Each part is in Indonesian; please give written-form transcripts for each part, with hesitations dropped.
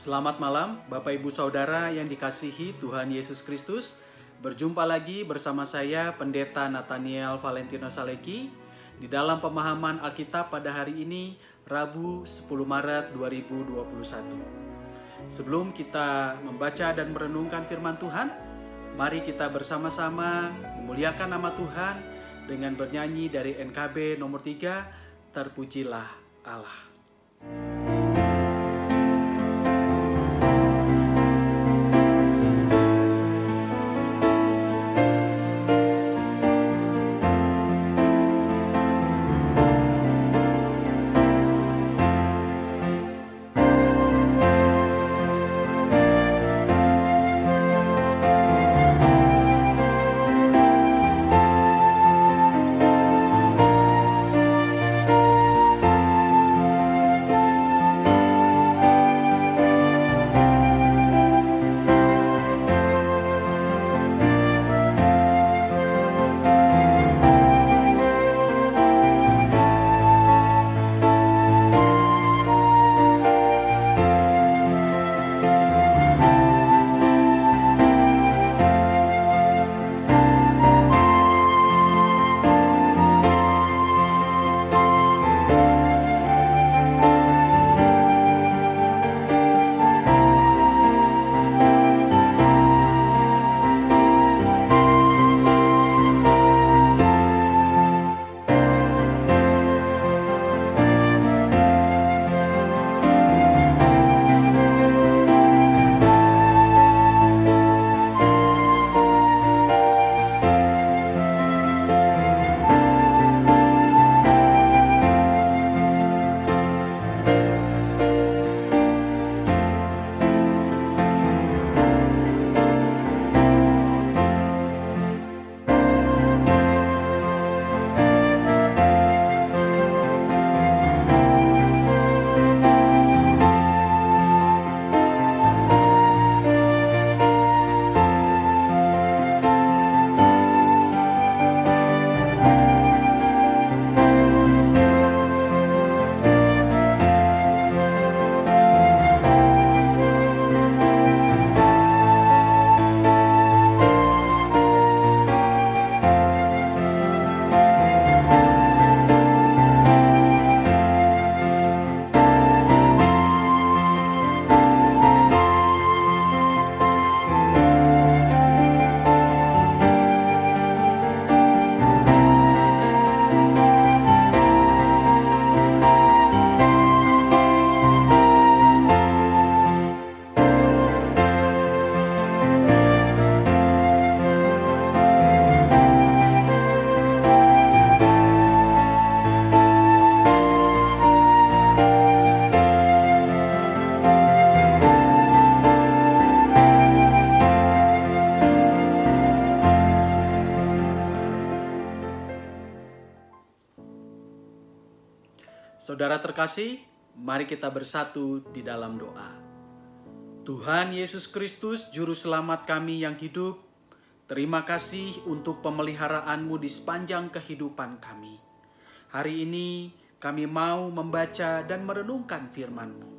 Selamat malam Bapak Ibu Saudara yang dikasihi Tuhan Yesus Kristus. Berjumpa lagi bersama saya Pendeta Nathaniel Valentino Saleki di dalam pemahaman Alkitab pada hari ini Rabu 10 Maret 2021. Sebelum kita membaca dan merenungkan firman Tuhan, mari kita bersama-sama memuliakan nama Tuhan dengan bernyanyi dari NKB nomor 3, Terpujilah Allah. Saudara terkasih, mari kita bersatu di dalam doa. Tuhan Yesus Kristus, Juru Selamat kami yang hidup, terima kasih untuk pemeliharaanmu di sepanjang kehidupan kami. Hari ini kami mau membaca dan merenungkan firman-Mu.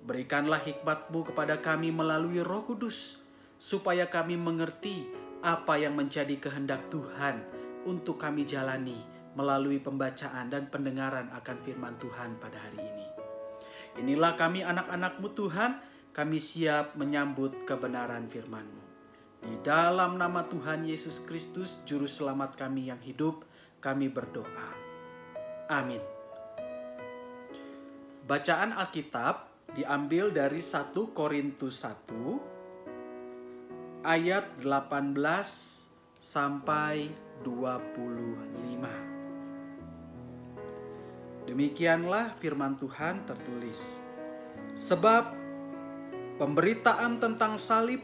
Berikanlah hikmat-Mu kepada kami melalui Roh Kudus, supaya kami mengerti apa yang menjadi kehendak Tuhan untuk kami jalani melalui pembacaan dan pendengaran akan firman Tuhan pada hari ini. Inilah kami anak-anak-Mu Tuhan, kami siap menyambut kebenaran firman-Mu. Di dalam nama Tuhan Yesus Kristus, Juru Selamat kami yang hidup, kami berdoa. Amin. Bacaan Alkitab diambil dari 1 Korintus 1, ayat 18 sampai 25. Demikianlah firman Tuhan tertulis. Sebab pemberitaan tentang salib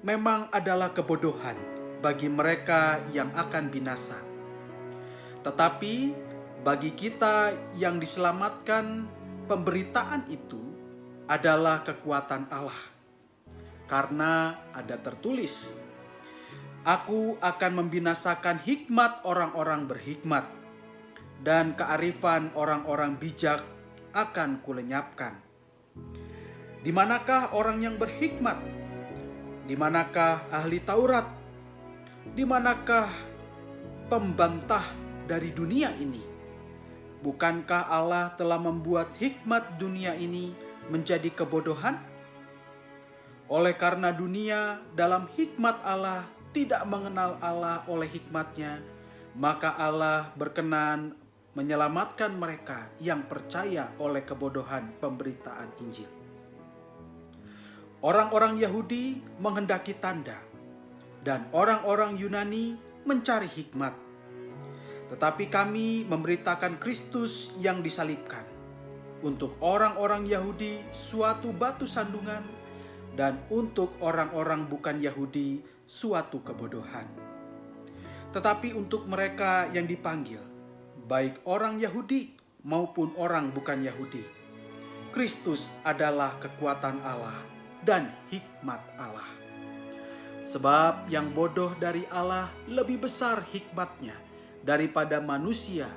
memang adalah kebodohan bagi mereka yang akan binasa. Tetapi bagi kita yang diselamatkan, pemberitaan itu adalah kekuatan Allah. Karena ada tertulis, Aku akan membinasakan hikmat orang-orang berhikmat, dan kearifan orang-orang bijak akan kulenyapkan. Di manakah orang yang berhikmat? Di manakah ahli Taurat? Di manakah pembantah dari dunia ini? Bukankah Allah telah membuat hikmat dunia ini menjadi kebodohan? Oleh karena dunia dalam hikmat Allah tidak mengenal Allah oleh hikmatnya, maka Allah berkenan menyelamatkan mereka yang percaya oleh kebodohan pemberitaan Injil. Orang-orang Yahudi menghendaki tanda, dan orang-orang Yunani mencari hikmat. Tetapi kami memberitakan Kristus yang disalibkan. Untuk orang-orang Yahudi suatu batu sandungan, dan untuk orang-orang bukan Yahudi suatu kebodohan. Tetapi untuk mereka yang dipanggil, baik orang Yahudi maupun orang bukan Yahudi, Kristus adalah kekuatan Allah dan hikmat Allah. Sebab yang bodoh dari Allah lebih besar hikmatnya daripada manusia,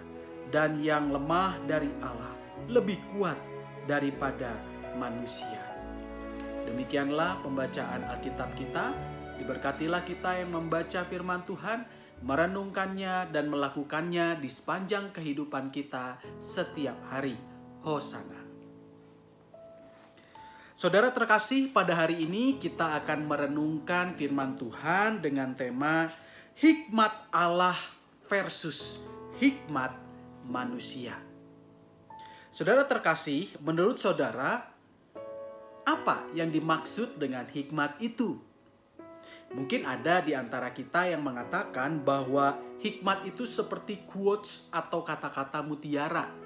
dan yang lemah dari Allah lebih kuat daripada manusia. Demikianlah pembacaan Alkitab kita. Diberkatilah kita yang membaca firman Tuhan, merenungkannya dan melakukannya di sepanjang kehidupan kita setiap hari. Hosana. Saudara terkasih, pada hari ini kita akan merenungkan firman Tuhan dengan tema hikmat Allah versus hikmat manusia. Saudara terkasih, menurut saudara, apa yang dimaksud dengan hikmat itu? Mungkin ada di antara kita yang mengatakan bahwa hikmat itu seperti quotes atau kata-kata mutiara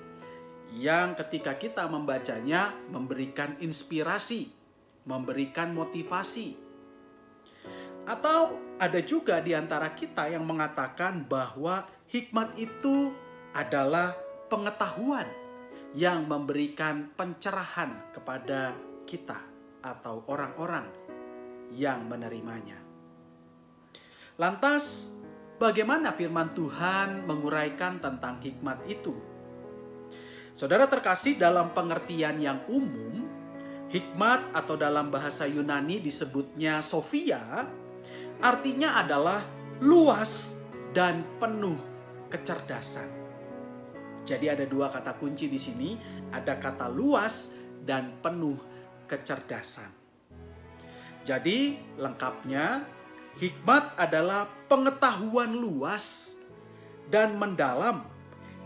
yang ketika kita membacanya memberikan inspirasi, memberikan motivasi. Atau ada juga di antara kita yang mengatakan bahwa hikmat itu adalah pengetahuan yang memberikan pencerahan kepada kita atau orang-orang yang menerimanya. Lantas, bagaimana firman Tuhan menguraikan tentang hikmat itu? Saudara terkasih, dalam pengertian yang umum, hikmat atau dalam bahasa Yunani disebutnya Sophia, artinya adalah luas dan penuh kecerdasan. Jadi ada dua kata kunci di sini, ada kata luas dan penuh kecerdasan. Jadi lengkapnya, hikmat adalah pengetahuan luas dan mendalam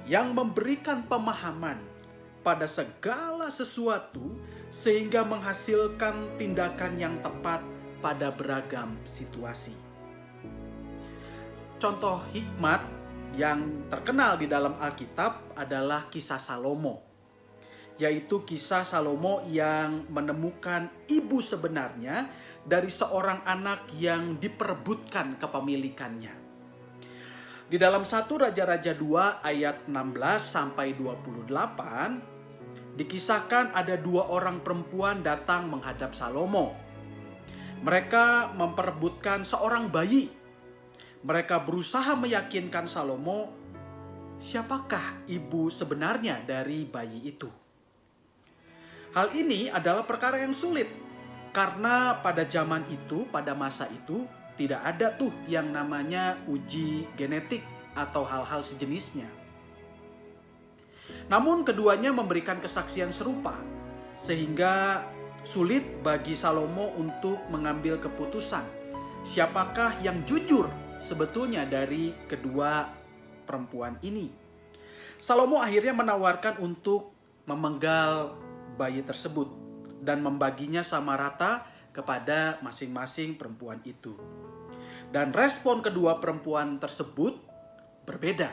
yang memberikan pemahaman pada segala sesuatu sehingga menghasilkan tindakan yang tepat pada beragam situasi. Contoh hikmat yang terkenal di dalam Alkitab adalah kisah Salomo, yaitu kisah Salomo yang menemukan ibu sebenarnya dari seorang anak yang diperebutkan kepemilikannya. Di dalam 1 Raja-Raja 2 ayat 16 sampai 28 dikisahkan ada dua orang perempuan datang menghadap Salomo. Mereka memperebutkan seorang bayi. Mereka berusaha meyakinkan Salomo siapakah ibu sebenarnya dari bayi itu. Hal ini adalah perkara yang sulit karena pada zaman itu, pada masa itu tidak ada tuh yang namanya uji genetik atau hal-hal sejenisnya. Namun keduanya memberikan kesaksian serupa, sehingga sulit bagi Salomo untuk mengambil keputusan siapakah yang jujur sebetulnya dari kedua perempuan ini. Salomo akhirnya menawarkan untuk memenggal bayi tersebut dan membaginya sama rata kepada masing-masing perempuan itu. Dan respon kedua perempuan tersebut berbeda.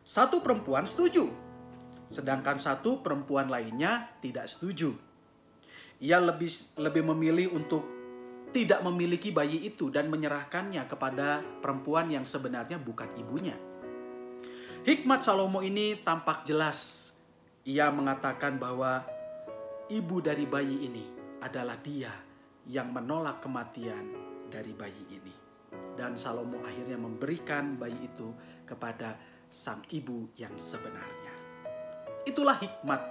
Satu perempuan setuju, sedangkan satu perempuan lainnya tidak setuju. Ia lebih memilih untuk tidak memiliki bayi itu dan menyerahkannya kepada perempuan yang sebenarnya bukan ibunya. Hikmat Salomo ini tampak jelas. Ia mengatakan bahwa ibu dari bayi ini adalah dia yang menolak kematian dari bayi ini. Dan Salomo akhirnya memberikan bayi itu kepada sang ibu yang sebenarnya. Itulah hikmat,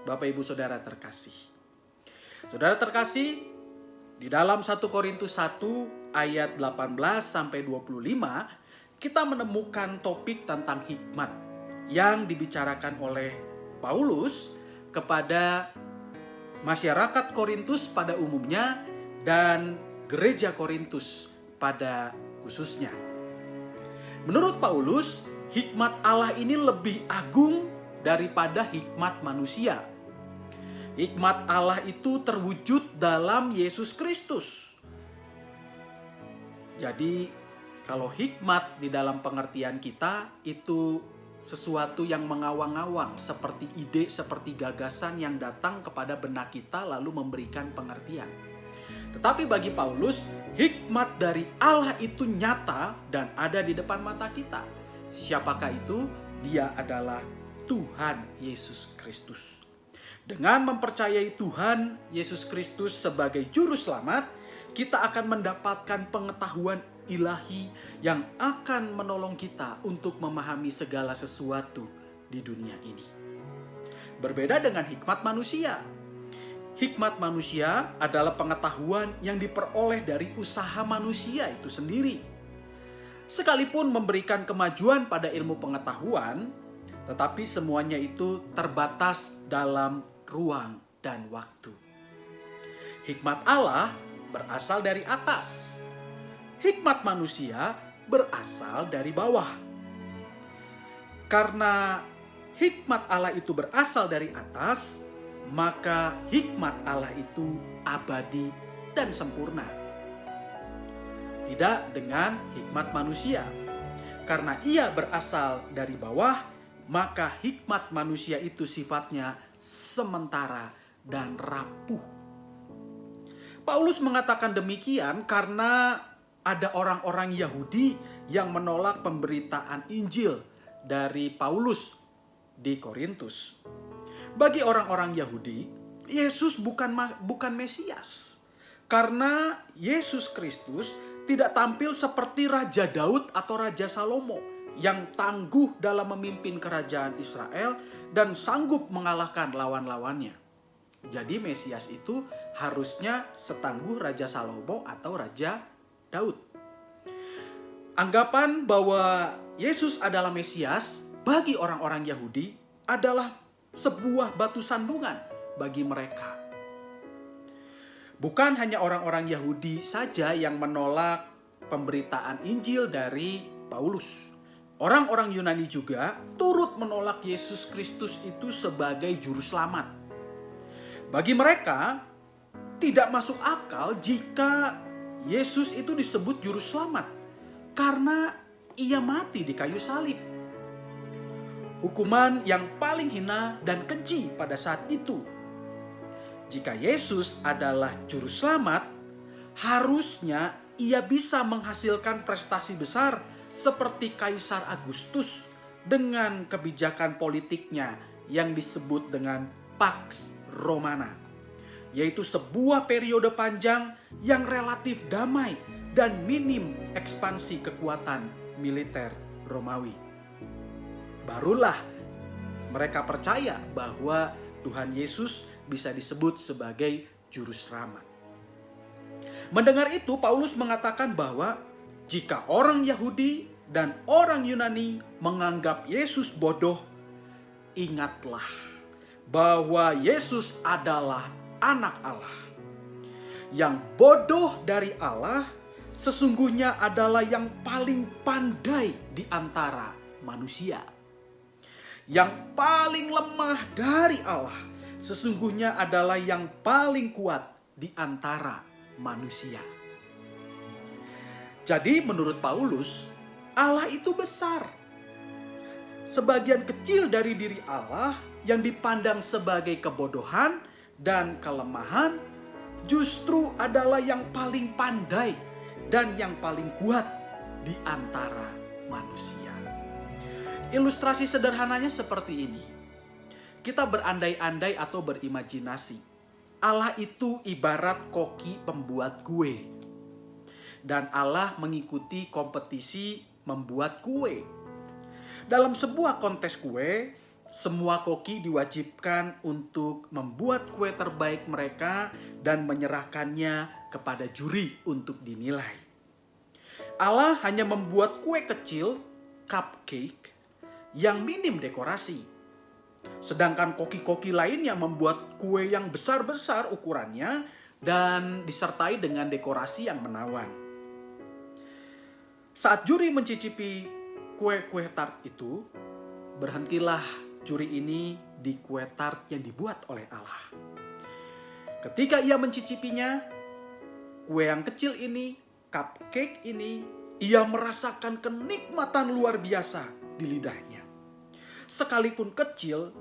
Bapak Ibu Saudara terkasih. Saudara terkasih, di dalam 1 Korintus 1 ayat 18 sampai 25, kita menemukan topik tentang hikmat yang dibicarakan oleh Paulus kepada masyarakat Korintus pada umumnya dan gereja Korintus pada khususnya. Menurut Paulus, hikmat Allah ini lebih agung daripada hikmat manusia. Hikmat Allah itu terwujud dalam Yesus Kristus. Jadi, kalau hikmat di dalam pengertian kita itu sesuatu yang mengawang-awang, seperti ide, seperti gagasan yang datang kepada benak kita lalu memberikan pengertian. Tetapi bagi Paulus, hikmat dari Allah itu nyata dan ada di depan mata kita. Siapakah itu? Dia adalah Tuhan Yesus Kristus. Dengan mempercayai Tuhan Yesus Kristus sebagai juru selamat, kita akan mendapatkan pengetahuan ilahi yang akan menolong kita untuk memahami segala sesuatu di dunia ini. Berbeda dengan hikmat manusia. Hikmat manusia adalah pengetahuan yang diperoleh dari usaha manusia itu sendiri. Sekalipun memberikan kemajuan pada ilmu pengetahuan, tetapi semuanya itu terbatas dalam ruang dan waktu. Hikmat Allah berasal dari atas. Hikmat manusia berasal dari bawah. Karena hikmat Allah itu berasal dari atas, maka hikmat Allah itu abadi dan sempurna. Tidak dengan hikmat manusia. Karena ia berasal dari bawah, maka hikmat manusia itu sifatnya sementara dan rapuh. Paulus mengatakan demikian karena ada orang-orang Yahudi yang menolak pemberitaan Injil dari Paulus di Korintus. Bagi orang-orang Yahudi, Yesus bukan Mesias. Karena Yesus Kristus tidak tampil seperti Raja Daud atau Raja Salomo yang tangguh dalam memimpin kerajaan Israel dan sanggup mengalahkan lawan-lawannya. Jadi Mesias itu harusnya setangguh Raja Salomo atau Raja Daud. Anggapan bahwa Yesus adalah Mesias bagi orang-orang Yahudi adalah sebuah batu sandungan bagi mereka. Bukan hanya orang-orang Yahudi saja yang menolak pemberitaan Injil dari Paulus. Orang-orang Yunani juga turut menolak Yesus Kristus itu sebagai juru selamat. Bagi mereka, tidak masuk akal jika Yesus itu disebut juru selamat karena ia mati di kayu salib. Hukuman yang paling hina dan keji pada saat itu. Jika Yesus adalah juru selamat, harusnya ia bisa menghasilkan prestasi besar seperti Kaisar Agustus dengan kebijakan politiknya yang disebut dengan Pax Romana. Yaitu sebuah periode panjang yang relatif damai dan minim ekspansi kekuatan militer Romawi. Barulah mereka percaya bahwa Tuhan Yesus bisa disebut sebagai juru selamat. Mendengar itu, Paulus mengatakan bahwa jika orang Yahudi dan orang Yunani menganggap Yesus bodoh, ingatlah bahwa Yesus adalah Anak Allah. Yang bodoh dari Allah sesungguhnya adalah yang paling pandai di antara manusia. Yang paling lemah dari Allah sesungguhnya adalah yang paling kuat di antara manusia. Jadi menurut Paulus, Allah itu besar. Sebagian kecil dari diri Allah yang dipandang sebagai kebodohan dan kelemahan justru adalah yang paling pandai dan yang paling kuat di antara manusia. Ilustrasi sederhananya seperti ini. Kita berandai-andai atau berimajinasi. Allah itu ibarat koki pembuat kue. Dan Allah mengikuti kompetisi membuat kue. Dalam sebuah kontes kue, semua koki diwajibkan untuk membuat kue terbaik mereka dan menyerahkannya kepada juri untuk dinilai. Allah hanya membuat kue kecil, cupcake, yang minim dekorasi. Sedangkan koki-koki lainnya membuat kue yang besar-besar ukurannya dan disertai dengan dekorasi yang menawan. Saat juri mencicipi kue-kue tart itu, berhentilah juri ini di kue tart yang dibuat oleh Allah. Ketika ia mencicipinya, kue yang kecil ini, cupcake ini, ia merasakan kenikmatan luar biasa di lidahnya. Sekalipun kecil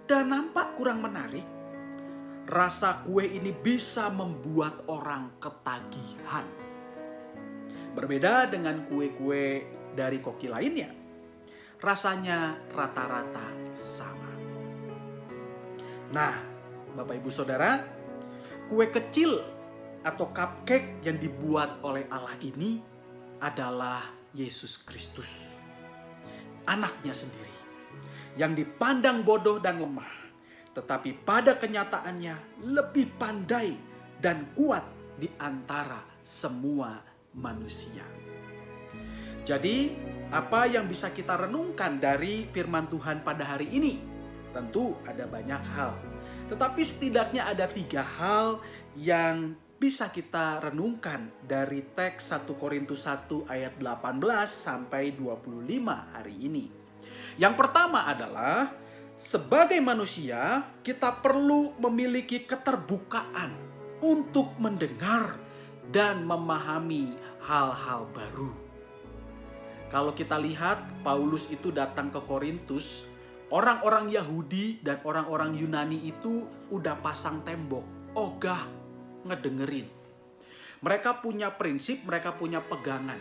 dan nampak kurang menarik, rasa kue ini bisa membuat orang ketagihan. Berbeda dengan kue-kue dari koki lainnya, rasanya rata-rata sama. Nah, Bapak Ibu Saudara, kue kecil atau cupcake yang dibuat oleh Allah ini adalah Yesus Kristus, anaknya sendiri, yang dipandang bodoh dan lemah, tetapi pada kenyataannya lebih pandai dan kuat di antara semua manusia. Jadi, apa yang bisa kita renungkan dari firman Tuhan pada hari ini? Tentu ada banyak hal, tetapi setidaknya ada 3 hal yang bisa kita renungkan dari teks 1 Korintus 1 ayat 18 sampai 25 hari ini. Yang pertama adalah, sebagai manusia kita perlu memiliki keterbukaan untuk mendengar dan memahami hal-hal baru. Kalau kita lihat, Paulus itu datang ke Korintus, orang-orang Yahudi dan orang-orang Yunani itu udah pasang tembok, ogah ngedengerin. Mereka punya prinsip, mereka punya pegangan.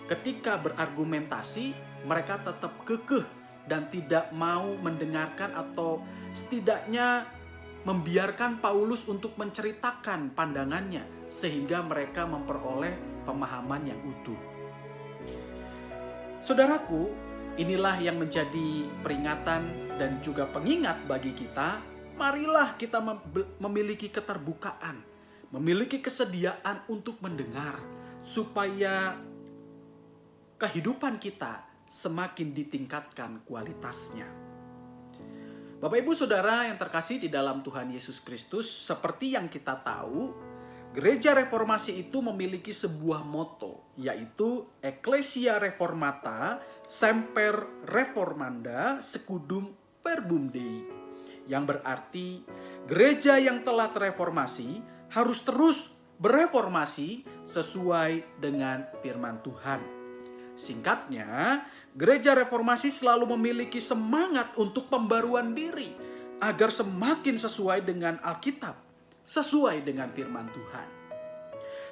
Ketika berargumentasi, mereka tetap kekeh dan tidak mau mendengarkan atau setidaknya membiarkan Paulus untuk menceritakan pandangannya sehingga mereka memperoleh pemahaman yang utuh. Saudaraku, inilah yang menjadi peringatan dan juga pengingat bagi kita. Marilah kita memiliki keterbukaan, memiliki kesediaan untuk mendengar, supaya kehidupan kita semakin ditingkatkan kualitasnya. Bapak Ibu Saudara yang terkasih di dalam Tuhan Yesus Kristus, seperti yang kita tahu, Gereja Reformasi itu memiliki sebuah moto, yaitu Ecclesia Reformata Semper Reformanda Secundum Verbum Dei, yang berarti gereja yang telah terreformasi harus terus bereformasi sesuai dengan firman Tuhan. Singkatnya, Gereja Reformasi selalu memiliki semangat untuk pembaruan diri agar semakin sesuai dengan Alkitab, sesuai dengan firman Tuhan.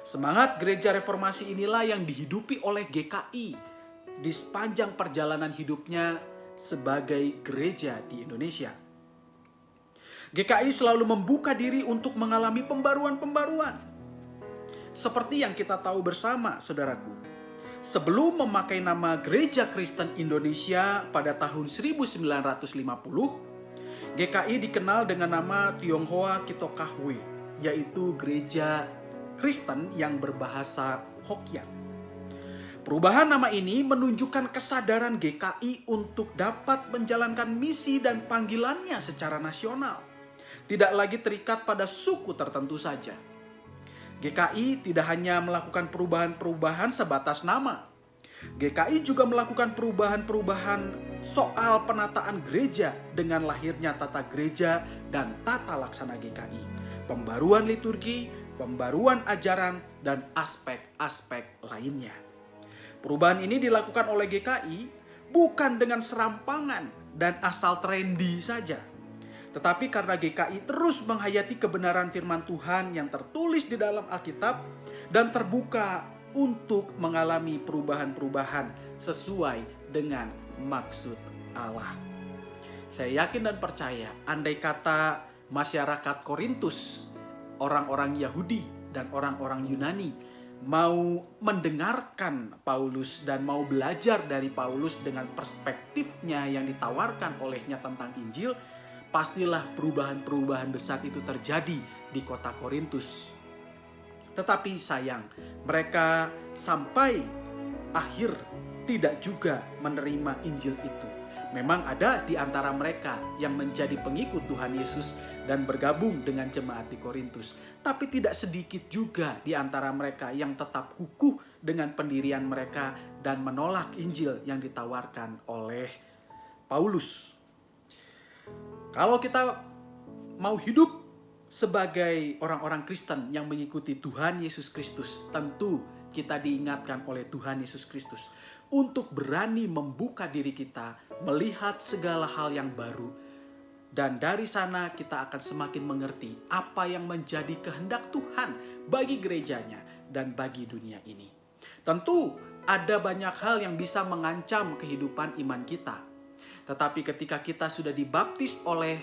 Semangat Gereja Reformasi inilah yang dihidupi oleh GKI di sepanjang perjalanan hidupnya sebagai gereja di Indonesia. GKI selalu membuka diri untuk mengalami pembaruan-pembaruan. Seperti yang kita tahu bersama, saudaraku. Sebelum memakai nama Gereja Kristen Indonesia pada tahun 1950, GKI dikenal dengan nama Tionghoa Kitokahwe, yaitu Gereja Kristen yang berbahasa Hokkien. Perubahan nama ini menunjukkan kesadaran GKI untuk dapat menjalankan misi dan panggilannya secara nasional. Tidak lagi terikat pada suku tertentu saja. GKI tidak hanya melakukan perubahan-perubahan sebatas nama. GKI juga melakukan perubahan-perubahan soal penataan gereja dengan lahirnya tata gereja dan tata laksana GKI, pembaruan liturgi, pembaruan ajaran, dan aspek-aspek lainnya. Perubahan ini dilakukan oleh GKI bukan dengan serampangan dan asal trendy saja, tetapi karena GKI terus menghayati kebenaran firman Tuhan yang tertulis di dalam Alkitab dan terbuka untuk mengalami perubahan-perubahan sesuai dengan maksud Allah. Saya yakin dan percaya, andai kata masyarakat Korintus, orang-orang Yahudi dan orang-orang Yunani mau mendengarkan Paulus dan mau belajar dari Paulus dengan perspektifnya yang ditawarkan olehnya tentang Injil, pastilah perubahan-perubahan besar itu terjadi di kota Korintus. Tetapi sayang, mereka sampai akhir tidak juga menerima Injil itu. Memang ada di antara mereka yang menjadi pengikut Tuhan Yesus dan bergabung dengan jemaat di Korintus. Tapi tidak sedikit juga di antara mereka yang tetap kukuh dengan pendirian mereka dan menolak Injil yang ditawarkan oleh Paulus. Kalau kita mau hidup sebagai orang-orang Kristen yang mengikuti Tuhan Yesus Kristus, tentu kita diingatkan oleh Tuhan Yesus Kristus untuk berani membuka diri kita, melihat segala hal yang baru. Dan dari sana kita akan semakin mengerti apa yang menjadi kehendak Tuhan bagi gerejanya dan bagi dunia ini. Tentu ada banyak hal yang bisa mengancam kehidupan iman kita. Tetapi ketika kita sudah dibaptis oleh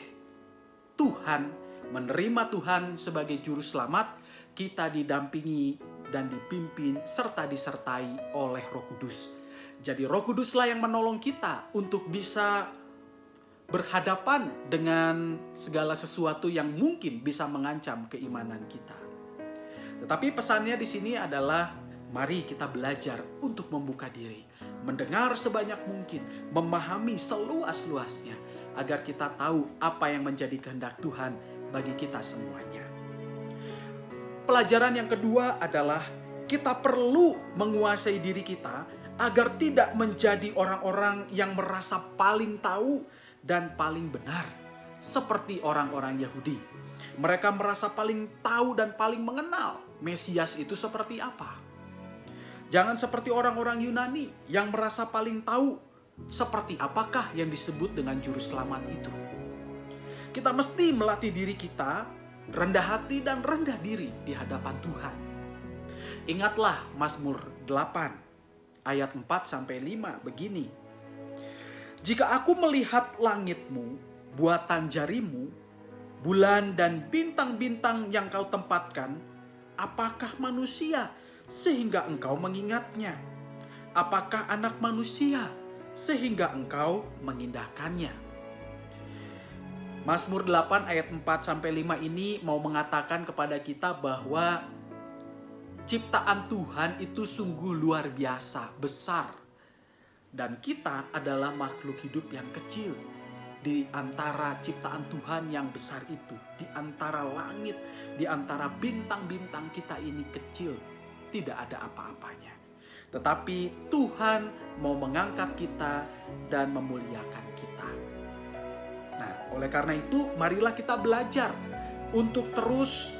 Tuhan, menerima Tuhan sebagai juru selamat, kita didampingi dan dipimpin serta disertai oleh Roh Kudus. Jadi Roh Kuduslah yang menolong kita untuk bisa berhadapan dengan segala sesuatu yang mungkin bisa mengancam keimanan kita. Tetapi pesannya di sini adalah mari kita belajar untuk membuka diri, mendengar sebanyak mungkin, memahami seluas-luasnya agar kita tahu apa yang menjadi kehendak Tuhan bagi kita semuanya. Pelajaran yang kedua adalah kita perlu menguasai diri kita agar tidak menjadi orang-orang yang merasa paling tahu dan paling benar seperti orang-orang Yahudi. Mereka merasa paling tahu dan paling mengenal Mesias itu seperti apa. Jangan seperti orang-orang Yunani yang merasa paling tahu seperti apakah yang disebut dengan juru selamat itu. Kita mesti melatih diri kita rendah hati dan rendah diri di hadapan Tuhan. Ingatlah Mazmur 8 ayat 4-5 begini. Jika aku melihat langitmu, buatan jarimu, bulan dan bintang-bintang yang kau tempatkan, apakah manusia sehingga engkau mengingatnya? Apakah anak manusia sehingga engkau mengindahkannya? Mazmur 8 ayat 4-5 ini mau mengatakan kepada kita bahwa ciptaan Tuhan itu sungguh luar biasa, besar. Dan kita adalah makhluk hidup yang kecil di antara ciptaan Tuhan yang besar itu. Di antara langit, di antara bintang-bintang kita ini kecil. Tidak ada apa-apanya. Tetapi Tuhan mau mengangkat kita dan memuliakan kita. Nah, oleh karena itu marilah kita belajar untuk terus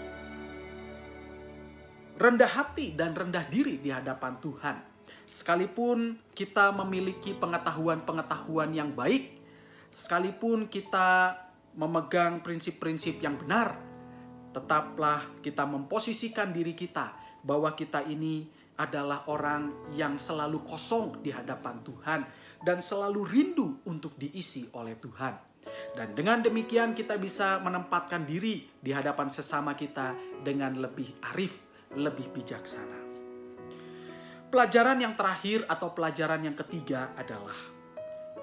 rendah hati dan rendah diri di hadapan Tuhan. Sekalipun kita memiliki pengetahuan-pengetahuan yang baik, sekalipun kita memegang prinsip-prinsip yang benar, tetaplah kita memposisikan diri kita bahwa kita ini adalah orang yang selalu kosong di hadapan Tuhan dan selalu rindu untuk diisi oleh Tuhan. Dan dengan demikian kita bisa menempatkan diri di hadapan sesama kita dengan lebih arif, lebih bijaksana. Pelajaran yang terakhir atau pelajaran yang ketiga adalah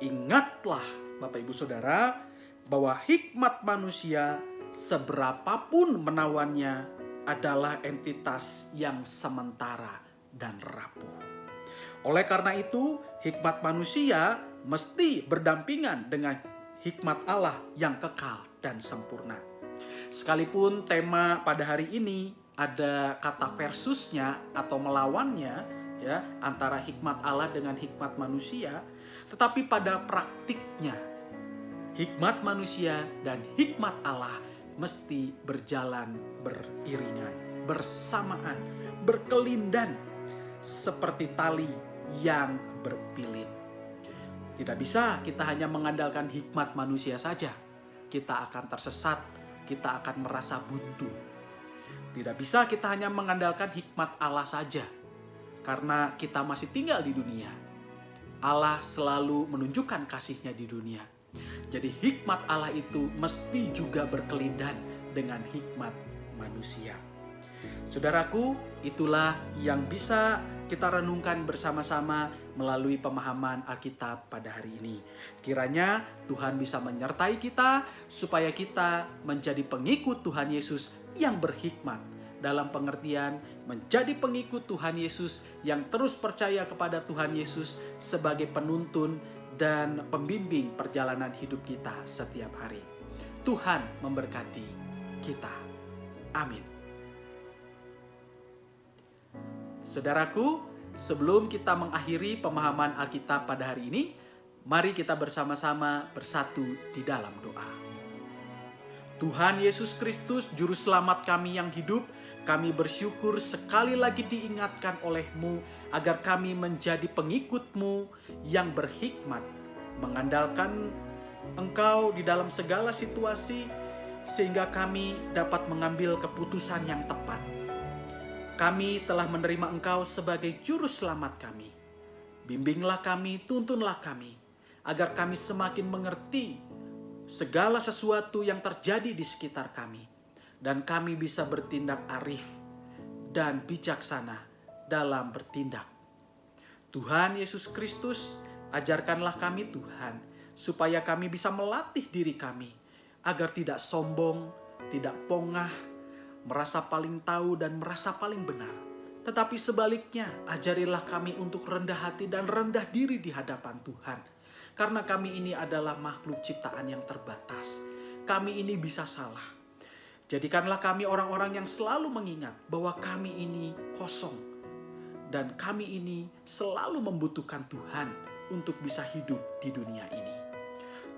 ingatlah Bapak Ibu Saudara bahwa hikmat manusia seberapapun menawannya adalah entitas yang sementara dan rapuh. Oleh karena itu hikmat manusia mesti berdampingan dengan hikmat Allah yang kekal dan sempurna. Sekalipun tema pada hari ini ada kata versusnya atau melawannya, ya, antara hikmat Allah dengan hikmat manusia, tetapi pada praktiknya hikmat manusia dan hikmat Allah mesti berjalan beriringan, bersamaan, berkelindan seperti tali yang berpilit. Tidak bisa kita hanya mengandalkan hikmat manusia saja. Kita akan tersesat, kita akan merasa buntu. Tidak bisa kita hanya mengandalkan hikmat Allah saja, karena kita masih tinggal di dunia. Allah selalu menunjukkan kasih-Nya di dunia. Jadi hikmat Allah itu mesti juga berkelindan dengan hikmat manusia. Saudaraku, itulah yang bisa kita renungkan bersama-sama melalui pemahaman Alkitab pada hari ini. Kiranya Tuhan bisa menyertai kita supaya kita menjadi pengikut Tuhan Yesus yang berhikmat, dalam pengertian menjadi pengikut Tuhan Yesus yang terus percaya kepada Tuhan Yesus sebagai penuntun dan pembimbing perjalanan hidup kita setiap hari. Tuhan memberkati kita. Amin. Saudaraku, sebelum kita mengakhiri pemahaman Alkitab pada hari ini, mari kita bersama-sama bersatu di dalam doa. Tuhan Yesus Kristus, Juru Selamat kami yang hidup, kami bersyukur sekali lagi diingatkan oleh-Mu agar kami menjadi pengikut-Mu yang berhikmat, mengandalkan Engkau di dalam segala situasi, sehingga kami dapat mengambil keputusan yang tepat. Kami telah menerima Engkau sebagai Juru Selamat kami. Bimbinglah kami, tuntunlah kami, agar kami semakin mengerti segala sesuatu yang terjadi di sekitar kami, dan kami bisa bertindak arif dan bijaksana dalam bertindak. Tuhan Yesus Kristus, ajarkanlah kami Tuhan, supaya kami bisa melatih diri kami, agar tidak sombong, tidak pongah, merasa paling tahu dan merasa paling benar. Tetapi sebaliknya, ajarilah kami untuk rendah hati dan rendah diri di hadapan Tuhan. Karena kami ini adalah makhluk ciptaan yang terbatas. Kami ini bisa salah. Jadikanlah kami orang-orang yang selalu mengingat bahwa kami ini kosong. Dan kami ini selalu membutuhkan Tuhan untuk bisa hidup di dunia ini.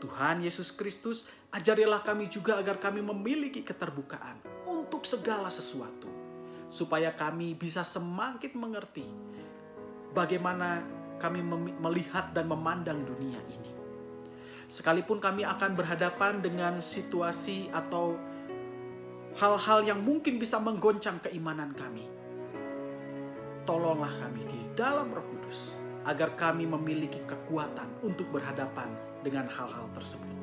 Tuhan Yesus Kristus, ajarilah kami juga agar kami memiliki keterbukaan untuk segala sesuatu. Supaya kami bisa semakin mengerti bagaimana kami melihat dan memandang dunia ini. Sekalipun kami akan berhadapan dengan situasi atau hal-hal yang mungkin bisa menggoncang keimanan kami, tolonglah kami di dalam Roh Kudus agar kami memiliki kekuatan untuk berhadapan dengan hal-hal tersebut.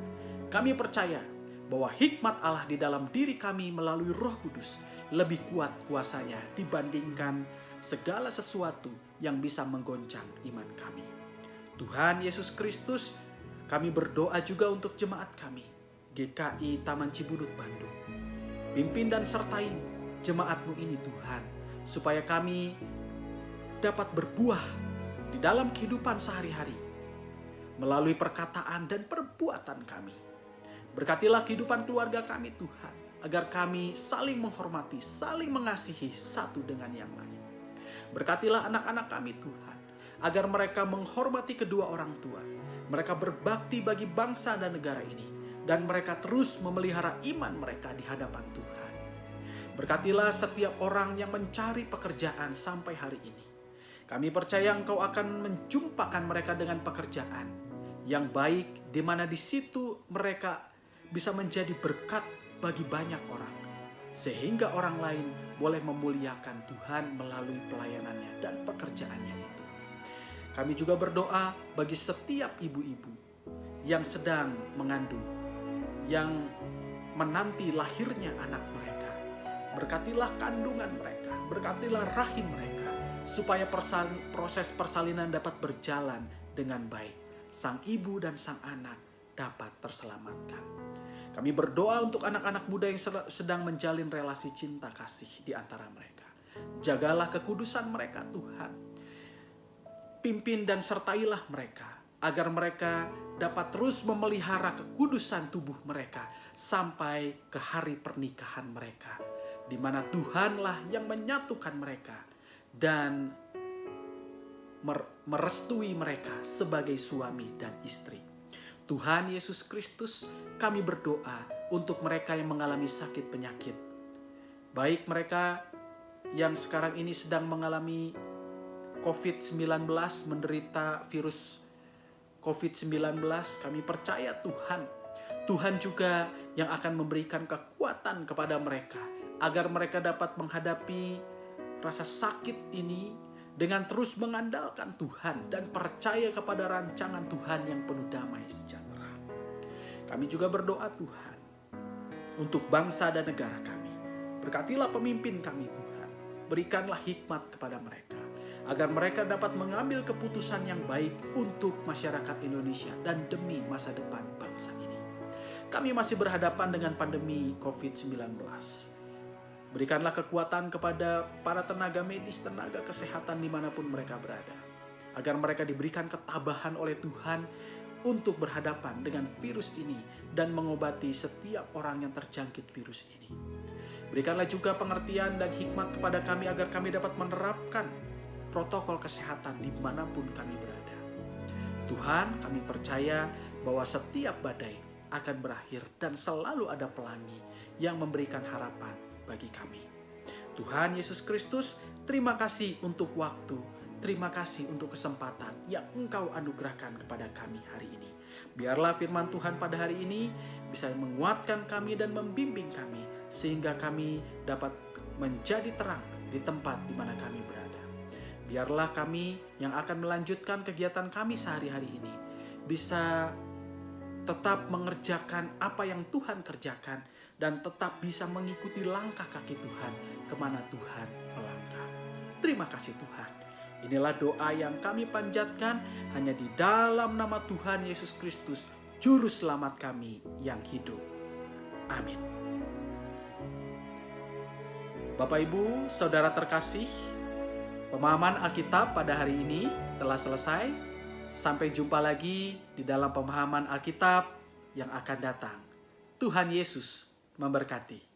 Kami percaya bahwa hikmat Allah di dalam diri kami melalui Roh Kudus lebih kuat kuasanya dibandingkan segala sesuatu yang bisa menggoncang iman kami. Tuhan Yesus Kristus, kami berdoa juga untuk jemaat kami, GKI Taman Cibudut Bandung. Pimpin dan sertai jemaat-Mu ini Tuhan, supaya kami dapat berbuah di dalam kehidupan sehari-hari, melalui perkataan dan perbuatan kami. Berkatilah kehidupan keluarga kami Tuhan, agar kami saling menghormati, saling mengasihi satu dengan yang lain. Berkatilah anak-anak kami Tuhan, agar mereka menghormati kedua orang tua. Mereka berbakti bagi bangsa dan negara ini, dan mereka terus memelihara iman mereka di hadapan Tuhan. Berkatilah setiap orang yang mencari pekerjaan sampai hari ini. Kami percaya Engkau akan menjumpakan mereka dengan pekerjaan yang baik, di mana di situ mereka bisa menjadi berkat bagi banyak orang, sehingga orang lain boleh memuliakan Tuhan melalui pelayanannya dan pekerjaannya itu. Kami juga berdoa bagi setiap ibu-ibu yang sedang mengandung, yang menanti lahirnya anak mereka. Berkatilah kandungan mereka, berkatilah rahim mereka, supaya proses persalinan dapat berjalan dengan baik. Sang ibu dan sang anak dapat terselamatkan. Kami berdoa untuk anak-anak muda yang sedang menjalin relasi cinta kasih di antara mereka. Jagalah kekudusan mereka Tuhan. Pimpin dan sertailah mereka, agar mereka dapat terus memelihara kekudusan tubuh mereka sampai ke hari pernikahan mereka, di mana Tuhanlah yang menyatukan mereka dan merestui mereka sebagai suami dan istri. Tuhan Yesus Kristus, kami berdoa untuk mereka yang mengalami sakit penyakit. Baik mereka yang sekarang ini sedang mengalami COVID-19, menderita virus COVID-19, kami percaya Tuhan juga yang akan memberikan kekuatan kepada mereka, agar mereka dapat menghadapi rasa sakit ini dengan terus mengandalkan Tuhan dan percaya kepada rancangan Tuhan yang penuh damai sejahtera. Kami juga berdoa Tuhan untuk bangsa dan negara kami. Berkatilah pemimpin kami Tuhan. Berikanlah hikmat kepada mereka, agar mereka dapat mengambil keputusan yang baik untuk masyarakat Indonesia dan demi masa depan bangsa ini. Kami masih berhadapan dengan pandemi COVID-19. Berikanlah kekuatan kepada para tenaga medis, tenaga kesehatan dimanapun mereka berada, agar mereka diberikan ketabahan oleh Tuhan untuk berhadapan dengan virus ini dan mengobati setiap orang yang terjangkit virus ini. Berikanlah juga pengertian dan hikmat kepada kami agar kami dapat menerapkan protokol kesehatan dimanapun kami berada. Tuhan, kami percaya bahwa setiap badai akan berakhir dan selalu ada pelangi yang memberikan harapan bagi kami. Tuhan Yesus Kristus, terima kasih untuk waktu, terima kasih untuk kesempatan yang Engkau anugerahkan kepada kami hari ini. Biarlah firman Tuhan pada hari ini bisa menguatkan kami dan membimbing kami, sehingga kami dapat menjadi terang di tempat di mana kami berada. Biarlah kami yang akan melanjutkan kegiatan kami sehari-hari ini bisa tetap mengerjakan apa yang Tuhan kerjakan dan tetap bisa mengikuti langkah kaki Tuhan kemana Tuhan melangkah. Terima kasih Tuhan. Inilah doa yang kami panjatkan hanya di dalam nama Tuhan Yesus Kristus, Juru Selamat kami yang hidup. Amin. Bapak Ibu, Saudara terkasih, pemahaman Alkitab pada hari ini telah selesai. Sampai jumpa lagi di dalam pemahaman Alkitab yang akan datang. Tuhan Yesus memberkati.